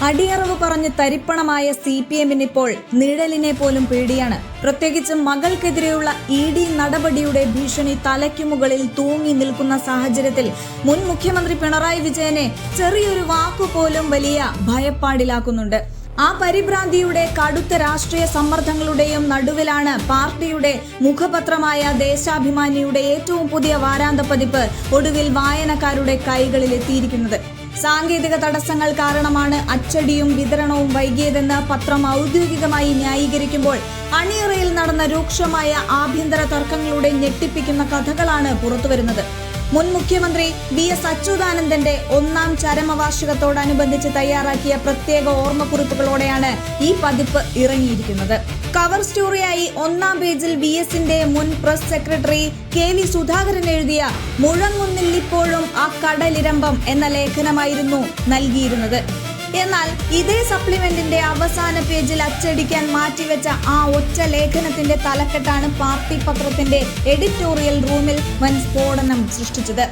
അടിയറവ് പറഞ്ഞ് തരിപ്പണമായ CPM-ന് ഇപ്പോൾ നിഴലിനെ പോലും പേടിയാണ്. പ്രത്യേകിച്ചും മകൾക്കെതിരെയുള്ള ED നടപടിയുടെ ഭീഷണി തലയ്ക്കു മുകളിൽ തൂങ്ങി നിൽക്കുന്ന സാഹചര്യത്തിൽ മുൻ മുഖ്യമന്ത്രി പിണറായി വിജയനെ ചെറിയൊരു വാക്കുപോലും വലിയ ഭയപ്പാടിലാക്കുന്നുണ്ട്. ആ പരിഭ്രാന്തിയുടെ കടുത്ത രാഷ്ട്രീയ സമ്മർദ്ദങ്ങളുടെയും നടുവിലാണ് പാർട്ടിയുടെ മുഖപത്രമായ ദേശാഭിമാനിയുടെ ഏറ്റവും പുതിയ വാരാന്ത പതിപ്പ് ഒടുവിൽ വായനക്കാരുടെ കൈകളിൽ എത്തിയിരിക്കുന്നത്. സാങ്കേതിക തടസ്സങ്ങൾ കാരണമാണ് അച്ചടിയും വിതരണവും വൈകിയതെന്ന് പത്രം ഔദ്യോഗികമായി ന്യായീകരിക്കുമ്പോൾ അണിയറയിൽ നടന്ന രൂക്ഷമായ ആഭ്യന്തര തർക്കങ്ങളുടെ ഞെട്ടിപ്പിക്കുന്ന കഥകളാണ് പുറത്തുവരുന്നത്. മുൻ മുഖ്യമന്ത്രി VS അച്യുതാനന്ദന്റെ 1ാം ചരമവാർഷികത്തോടനുബന്ധിച്ച് തയ്യാറാക്കിയ പ്രത്യേക ഓർമ്മക്കുറിപ്പുകളോടെയാണ് ഈ പതിപ്പ് ഇറങ്ങിയിരിക്കുന്നത്. കവർ സ്റ്റോറിയായി 1ാം പേജിൽ VSന്റെ മുൻ പ്രസ് സെക്രട്ടറി KV സുധാകരൻ എഴുതിയ മുഴങ്ങുന്നില്ലിപ്പോഴും ആ കടലിരമ്പം എന്ന ലേഖനമായിരുന്നു നൽകിയിരുന്നത്. എന്നാൽ ഇതേ സപ്ലിമെന്റിന്റെ അവസാന പേജിൽ അച്ചടിക്കാൻ മാറ്റിവെച്ച ആ ഒറ്റ ലേഖനത്തിന്റെ തലക്കെട്ടാണ് പാർട്ടി പത്രത്തിന്റെ എഡിറ്റോറിയൽ റൂമിൽ വൻ സ്ഫോടനം സൃഷ്ടിച്ചത്.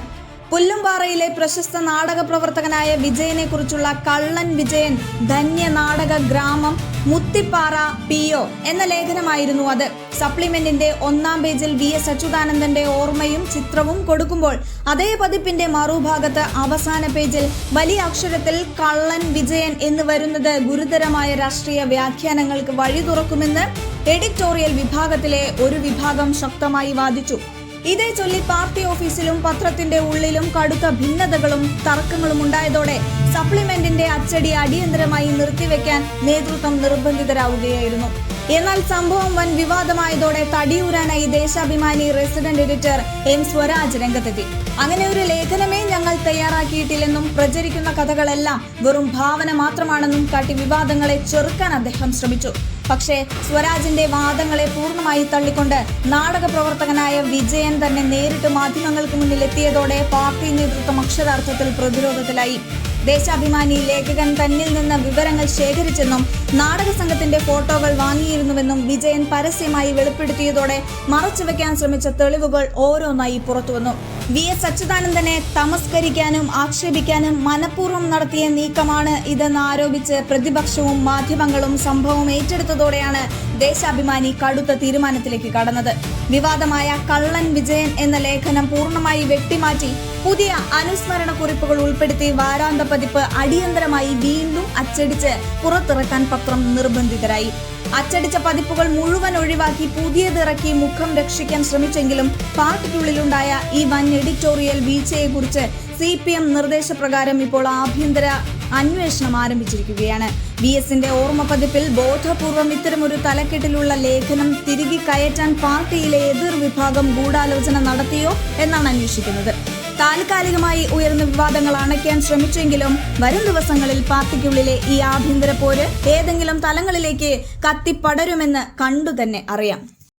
പുല്ലുംപാറയിലെ പ്രശസ്ത നാടക പ്രവർത്തകനായ വിജയനെ കുറിച്ചുള്ള കള്ളൻ വിജയൻ ധന്യ നാടക ഗ്രാമം മുത്തിപ്പാറ PO എന്ന ലേഖനമായിരുന്നു അത്. സപ്ലിമെന്റിന്റെ 1ാം പേജിൽ VS അച്യുതാനന്ദന്റെ ഓർമ്മയും ചിത്രവും കൊടുക്കുമ്പോൾ അതേ പതിപ്പിന്റെ മറുഭാഗത്ത് അവസാന പേജിൽ വലിയ അക്ഷരത്തിൽ കള്ളൻ വിജയൻ എന്ന് വരുന്നത് ഗുരുതരമായ രാഷ്ട്രീയ വ്യാഖ്യാനങ്ങൾക്ക് വഴി തുറക്കുമെന്ന് എഡിറ്റോറിയൽ വിഭാഗത്തിലെ ഒരു വിഭാഗം ശക്തമായി വാദിച്ചു. ഇതേ ചൊല്ലി പാർട്ടി ഓഫീസിലും പത്രത്തിന്റെ ഉള്ളിലും കടുത്ത ഭിന്നതകളും തർക്കങ്ങളും ഉണ്ടായതോടെ സപ്ലിമെന്റിന്റെ അച്ചടി അടിയന്തരമായി നിർത്തിവെക്കാൻ നേതൃത്വം നിർബന്ധിതരാവുകയായിരുന്നു. എന്നാൽ സംഭവം വൻ വിവാദമായതോടെ തടിയൂരാനായി Deshabhimani resident editor M Swaraj രംഗത്തെത്തി. അങ്ങനെ ഒരു ലേഖനമേ ഞങ്ങൾ തയ്യാറാക്കിയിട്ടില്ലെന്നും പ്രചരിക്കുന്ന കഥകളെല്ലാം വെറും ഭാവന മാത്രമാണെന്നും കാട്ടി വിവാദങ്ങളെ ചെറുക്കാൻ അദ്ദേഹം ശ്രമിച്ചു. പക്ഷേ സ്വരാജിന്റെ വാദങ്ങളെ പൂർണ്ണമായി തള്ളിക്കൊണ്ട് നാടക പ്രവർത്തകനായ വിജയൻ തന്നെ നേരിട്ട് മാധ്യമങ്ങൾക്ക് മുന്നിൽ എത്തിയതോടെ പാർട്ടി നേതൃത്വം അക്ഷരാർത്ഥത്തിൽ പ്രതിരോധത്തിലായി. ദേശാഭിമാനി ലേഖകൻ തന്നിൽ നിന്ന് വിവരങ്ങൾ ശേഖരിച്ചെന്നും നാടക സംഘത്തിന്റെ ഫോട്ടോകൾ വാങ്ങിയിരുന്നുവെന്നും വിജയൻ പരസ്യമായി വെളിപ്പെടുത്തിയതോടെ മറച്ചുവെക്കാൻ ശ്രമിച്ച തെളിവുകൾ ഓരോന്നായി പുറത്തുവന്നു. VS അച്യുതാനന്ദനെ തമസ്കരിക്കാനും ആക്ഷേപിക്കാനും മനഃപൂർവ്വം നടത്തിയ നീക്കമാണ് ഇതെന്ന് ആരോപിച്ച് പ്രതിപക്ഷവും മാധ്യമങ്ങളും സംഭവം ഏറ്റെടുത്തതോടെയാണ് ദേശാഭിമാനി കടുത്ത തീരുമാനത്തിലേക്ക് കടന്നത്. വിവാദമായ കള്ളൻ വിജയൻ എന്ന ലേഖനം പൂർണ്ണമായി വെട്ടിമാറ്റി പുതിയ അനുസ്മരണ കുറിപ്പുകൾ ഉൾപ്പെടുത്തി വാരാന്ത പതിപ്പ് അടിയന്തരമായി വീണ്ടും അച്ചടിച്ച് പുറത്തിറക്കാൻ പത്രം നിർബന്ധിതരായി. അച്ചടിച്ച പതിപ്പുകൾ മുഴുവൻ ഒഴിവാക്കി പുതിയതിറക്കി മുഖം രക്ഷിക്കാൻ ശ്രമിച്ചെങ്കിലും പാർട്ടിക്കുള്ളിലുണ്ടായ ഈ വൻ എഡിറ്റോറിയൽ വീഴ്ചയെക്കുറിച്ച് CPM നിർദ്ദേശപ്രകാരം ഇപ്പോൾ ആഭ്യന്തര അന്വേഷണം ആരംഭിച്ചിരിക്കുകയാണ്. VSന്റെ ഓർമ്മ പതിപ്പിൽ ബോധപൂർവം ഇത്തരമൊരു തലക്കെട്ടിലുള്ള ലേഖനം തിരികെ കയറ്റാൻ പാർട്ടിയിലെ എതിർ വിഭാഗം ഗൂഢാലോചന നടത്തിയോ എന്നാണ് അന്വേഷിക്കുന്നത്. താൽക്കാലികമായി ഉയർന്ന വിവാദങ്ങൾ അണയ്ക്കാൻ ശ്രമിച്ചെങ്കിലും വരും ദിവസങ്ങളിൽ പാർട്ടിക്കുള്ളിലെ ഈ ആഭ്യന്തര പോര് ഏതെങ്കിലും തലങ്ങളിലേക്ക് കത്തിപ്പടരുമെന്ന് കണ്ടുതന്നെ അറിയാം.